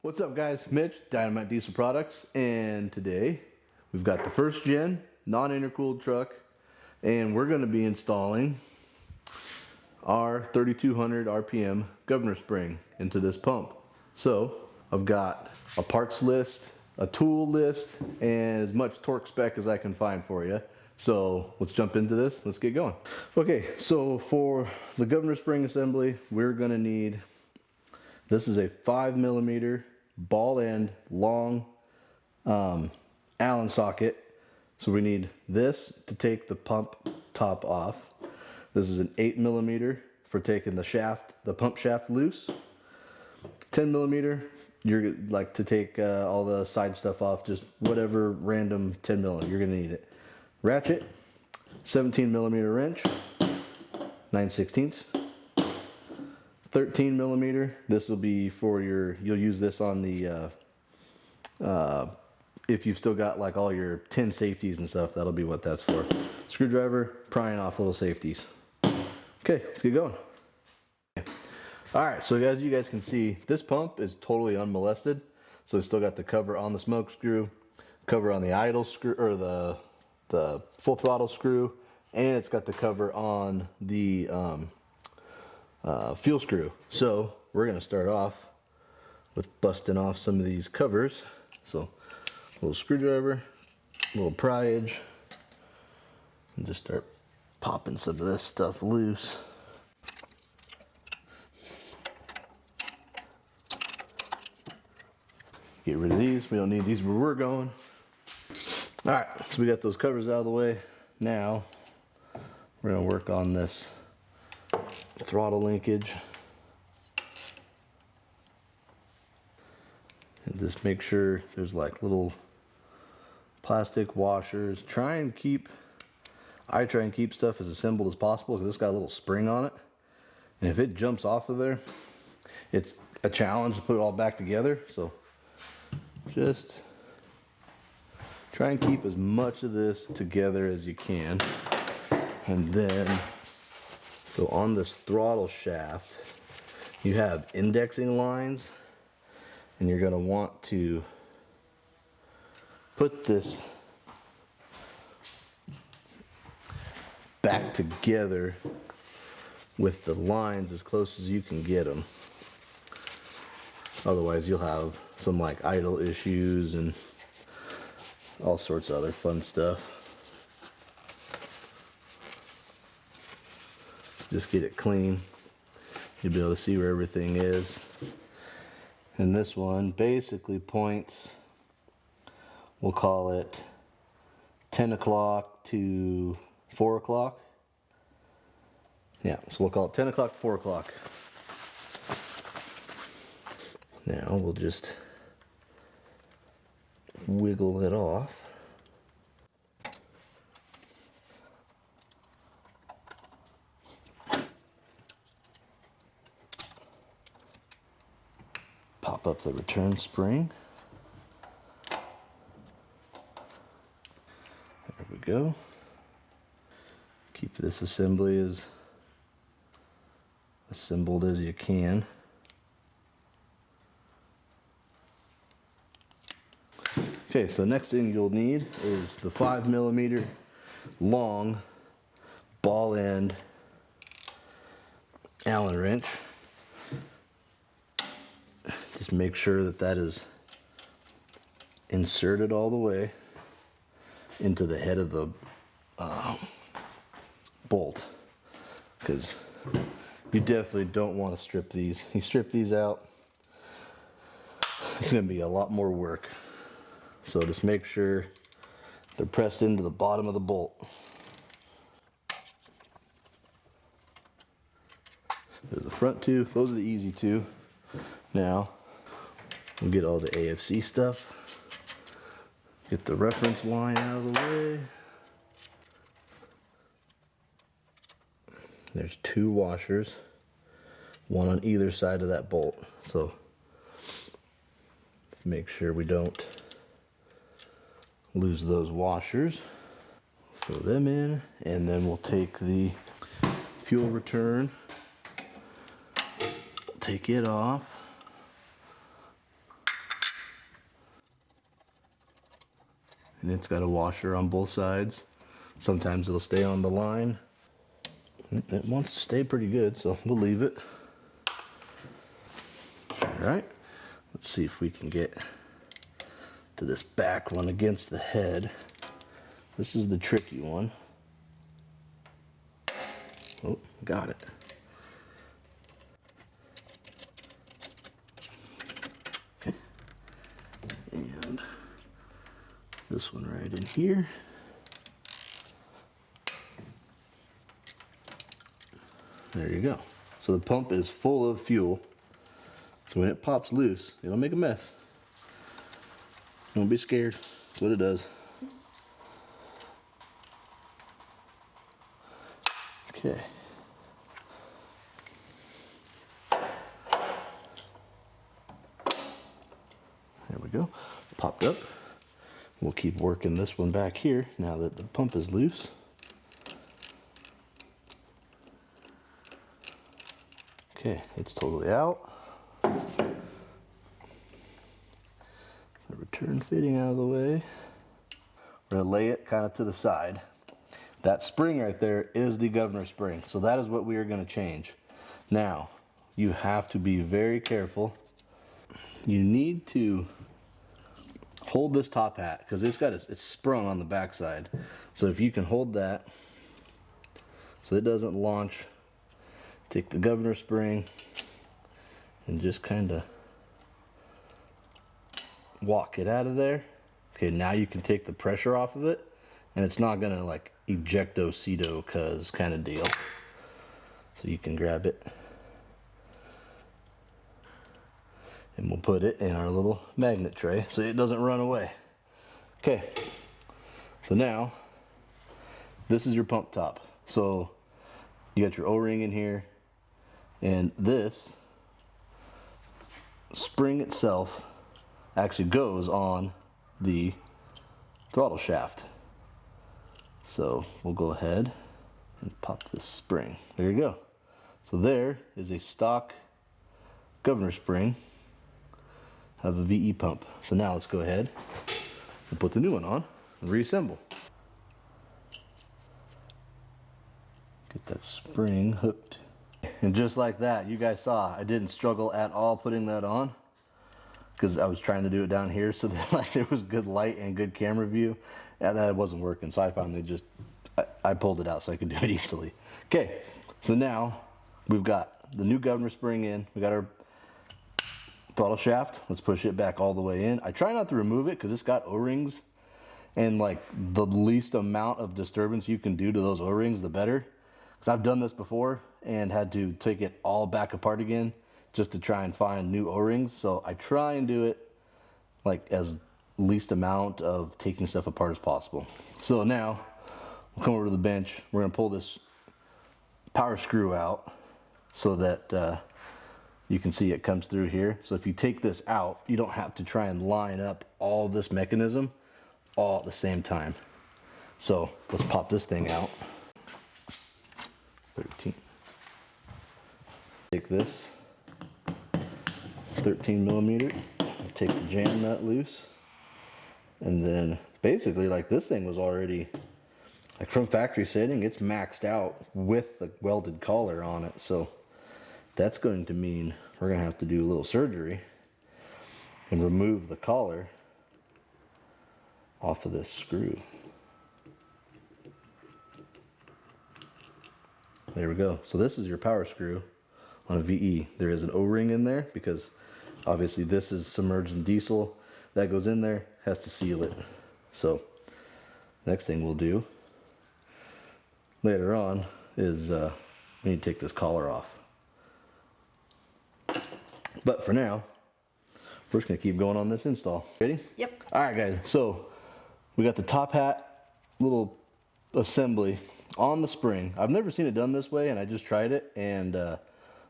What's up guys, Mitch, Dynomite Diesel Products, and today we've got the first gen non-intercooled truck and we're going to be installing our 3200 RPM governor spring into this pump. So I've got a parts list, a tool list, and as much torque spec as I can find for you. So let's jump into this, let's get going. Okay, so for the governor spring assembly, we're going to need, this is a 5mm ball end long Allen socket. So we need this to take the pump top off. This is an 8mm for taking the shaft, the pump shaft loose. 10mm, you're like to take all the side stuff off, just whatever random 10mm, you're gonna need it. Ratchet, 17mm wrench, 9/16. 13mm, this will be for your, you'll use this on the, if you've still got like all your 10 safeties and stuff, that'll be what that's for. Screwdriver, prying off little safeties. Okay, let's get going. Alright, so as you guys can see, this pump is totally unmolested. So it's still got the cover on the smoke screw, cover on the idle screw, or the full throttle screw, and it's got the cover on the fuel screw. So we're going to start off with busting off some of these covers. So a little screwdriver, a little pryage, and just start popping some of this stuff loose. Get rid of these, we don't need these where we're going. Alright, so we got those covers out of the way. Now we're going to work on this throttle linkage. And just make sure there's like little plastic washers. I try and keep stuff as assembled as possible because it's got a little spring on it. And if it jumps off of there, it's a challenge to put it all back together. So just try and keep as much of this together as you can. And then, so on this throttle shaft, you have indexing lines, and you're going to want to put this back together with the lines as close as you can get them. Otherwise you'll have some like idle issues and all sorts of other fun stuff. Just get it clean. You'll be able to see where everything is. And this one basically points, we'll call it 10 o'clock to 4 o'clock. Yeah, so we'll call it 10 o'clock to 4 o'clock. Now we'll just wiggle it off. Pop up the return spring. There we go. Keep this assembly as assembled as you can. Okay, so next thing you'll need is the 5mm long ball end Allen wrench. Just make sure that that is inserted all the way into the head of the bolt, because you definitely don't want to strip these. You strip these out, it's going to be a lot more work. So just make sure they're pressed into the bottom of the bolt. There's the front two, those are the easy two. Now we'll get all the AFC stuff. Get the reference line out of the way. There's two washers, one on either side of that bolt. So make sure we don't lose those washers. Throw them in, and then we'll take the fuel return, take it off, and it's got a washer on both sides. Sometimes it'll stay on the line. It wants to stay pretty good, so we'll leave it. All right, let's see if we can get to this back one against the head. This is the tricky one. Oh, got it. Okay, and this one right in here. There you go. So the pump is full of fuel. So when it pops loose, it'll make a mess. Don't be scared. That's what it does. Okay. There we go. Popped up. We'll keep working this one back here now that the pump is loose. Okay, it's totally out. The return fitting out of the way. We're gonna lay it kind of to the side. That spring right there is the governor spring. So that is what we are gonna change. Now, you have to be very careful. You need to hold this top hat because it's sprung on the backside. So if you can hold that so it doesn't launch, take the governor spring and just kind of walk it out of there. Okay, now you can take the pressure off of it and it's not gonna like ejecto-cedo cuz kind of deal. So you can grab it and we'll put it in our little magnet tray so it doesn't run away. Okay, so now this is your pump top. So you got your O-ring in here, and this spring itself actually goes on the throttle shaft. So we'll go ahead and pop this spring. There you go. So there is a stock governor spring of a VE pump. So now let's go ahead and put the new one on and reassemble. Get that spring hooked. And just like that, you guys saw, I didn't struggle at all putting that on because I was trying to do it down here so that like there was good light and good camera view, and that wasn't working. So I finally just, I pulled it out so I could do it easily. Okay, so now we've got the new governor spring in. We got our throttle shaft. Let's push it back all the way in. I try not to remove it because it's got O-rings, and like the least amount of disturbance you can do to those O-rings, the better. Because I've done this before and had to take it all back apart again just to try and find new O-rings. So I try and do it like as least amount of taking stuff apart as possible. So now we'll come over to the bench. We're gonna pull this power screw out so that you can see it comes through here. So if you take this out, you don't have to try and line up all this mechanism all at the same time. So let's pop this thing out. 13. Take this 13 millimeter, take the jam nut loose, and then basically like this thing was already like from factory setting, it's maxed out with the welded collar on it. So that's going to mean we're gonna have to do a little surgery and remove the collar off of this screw. There we go. So this is your power screw on a VE. There is an O-ring in there because obviously this is submerged in diesel. That goes in there, has to seal it. So next thing we'll do later on is we need to take this collar off. But for now, we're just gonna keep going on this install. Ready? Yep. All right, guys. So we got the top hat little assembly on the spring. I've never seen it done this way, and I just tried it, and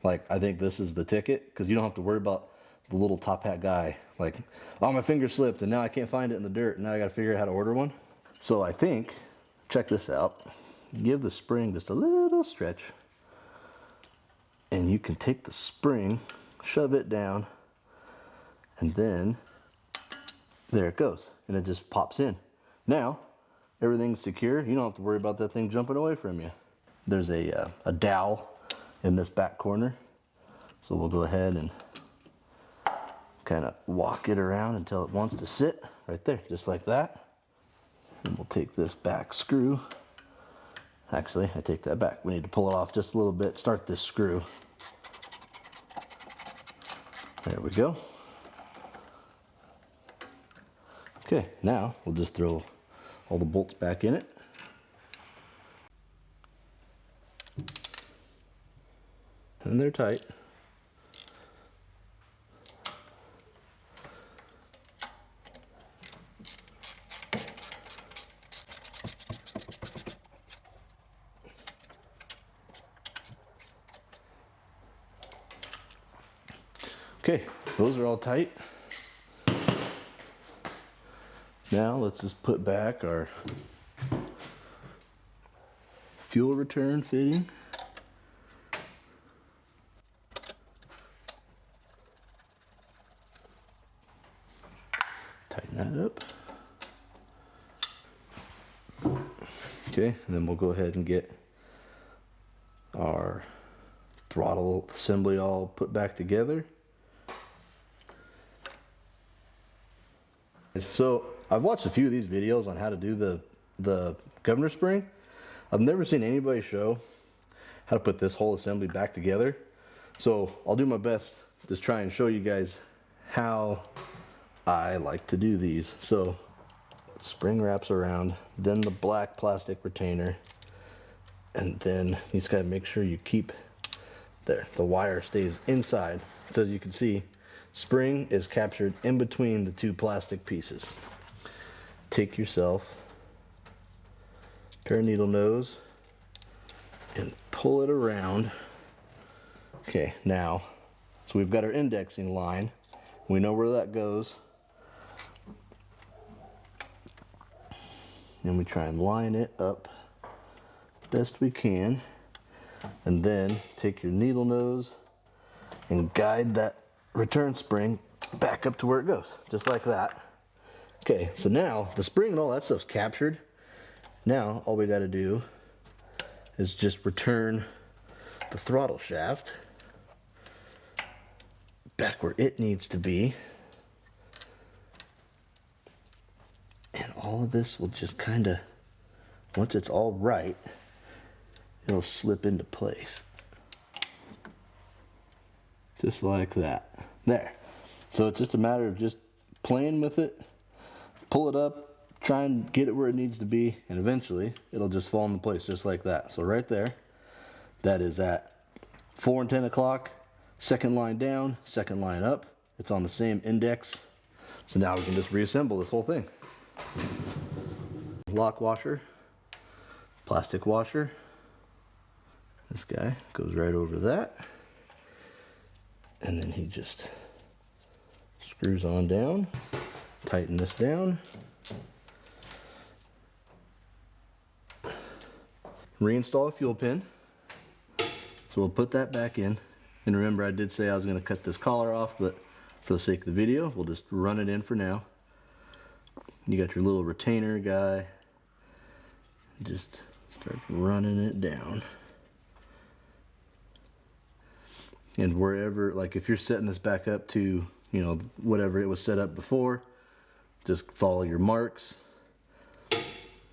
like I think this is the ticket because you don't have to worry about the little top hat guy. Like, oh, my finger slipped, and now I can't find it in the dirt, and now I got to figure out how to order one. So I think, check this out. Give the spring just a little stretch, and you can take the spring, shove it down, and then there it goes, and it just pops in. Now, everything's secure. You don't have to worry about that thing jumping away from you. There's a dowel in this back corner. So we'll go ahead and kind of walk it around until it wants to sit right there, just like that. And we'll take this back screw. Actually, I take that back. We need to pull it off just a little bit. Start this screw. There we go. Okay, now we'll just throw all the bolts back in it. And they're tight. Okay, those are all tight. Now let's just put back our fuel return fitting. Tighten that up. Okay, and then we'll go ahead and get our throttle assembly all put back together. So I've watched a few of these videos on how to do the governor spring. I've never seen anybody show how to put this whole assembly back together. So I'll do my best to try and show you guys how I like to do these. So spring wraps around, then the black plastic retainer, and then you just gotta make sure you keep there. The wire stays inside. So as you can see, spring is captured in between the two plastic pieces. Take yourself a pair of needle nose and pull it around. Okay, now, so we've got our indexing line. We know where that goes. And we try and line it up best we can. And then take your needle nose and guide that return spring back up to where it goes, just like that. Okay, so now the spring and all that stuff's captured. Now all we got to do is just return the throttle shaft back where it needs to be. And all of this will just kind of, once it's all right, it'll slip into place. Just like that. There. So it's just a matter of just playing with it, pull it up, try and get it where it needs to be, and eventually it'll just fall into place just like that. So right there, that is at 4 and 10 o'clock, second line down, second line up. It's on the same index. So now we can just reassemble this whole thing. Lock washer, plastic washer. This guy goes right over that. And then he just screws on down, tighten this down. Reinstall a fuel pin. So we'll put that back in. And remember, I did say I was going to cut this collar off, but for the sake of the video, we'll just run it in for now. You got your little retainer guy. Just start running it down. And wherever, like if you're setting this back up to, you know, whatever it was set up before, just follow your marks.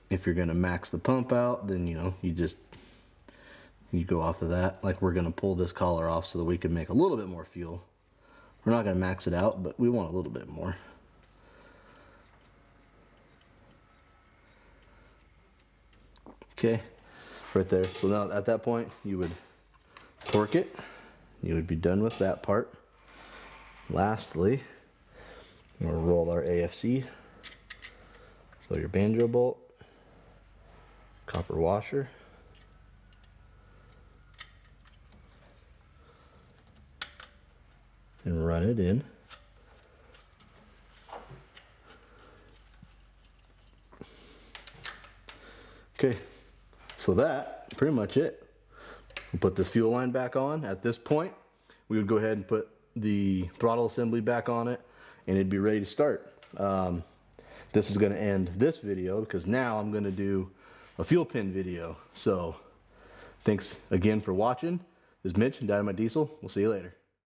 If you're gonna max the pump out, then you know, you go off of that. Like we're gonna pull this collar off so that we can make a little bit more fuel. We're not gonna max it out, but we want a little bit more. Okay, right there. So now at that point, you would torque it. You would be done with that part. Lastly, we'll roll our AFC. So your banjo bolt, copper washer, and run it in. Okay, so that pretty much it. We'll put this fuel line back on. At this point, we would go ahead and put the throttle assembly back on it, and it'd be ready to start. this is going to end this video because now I'm going to do a fuel pin video. So thanks again for watching. This is Mitch and Dynomite Diesel. We'll see you later.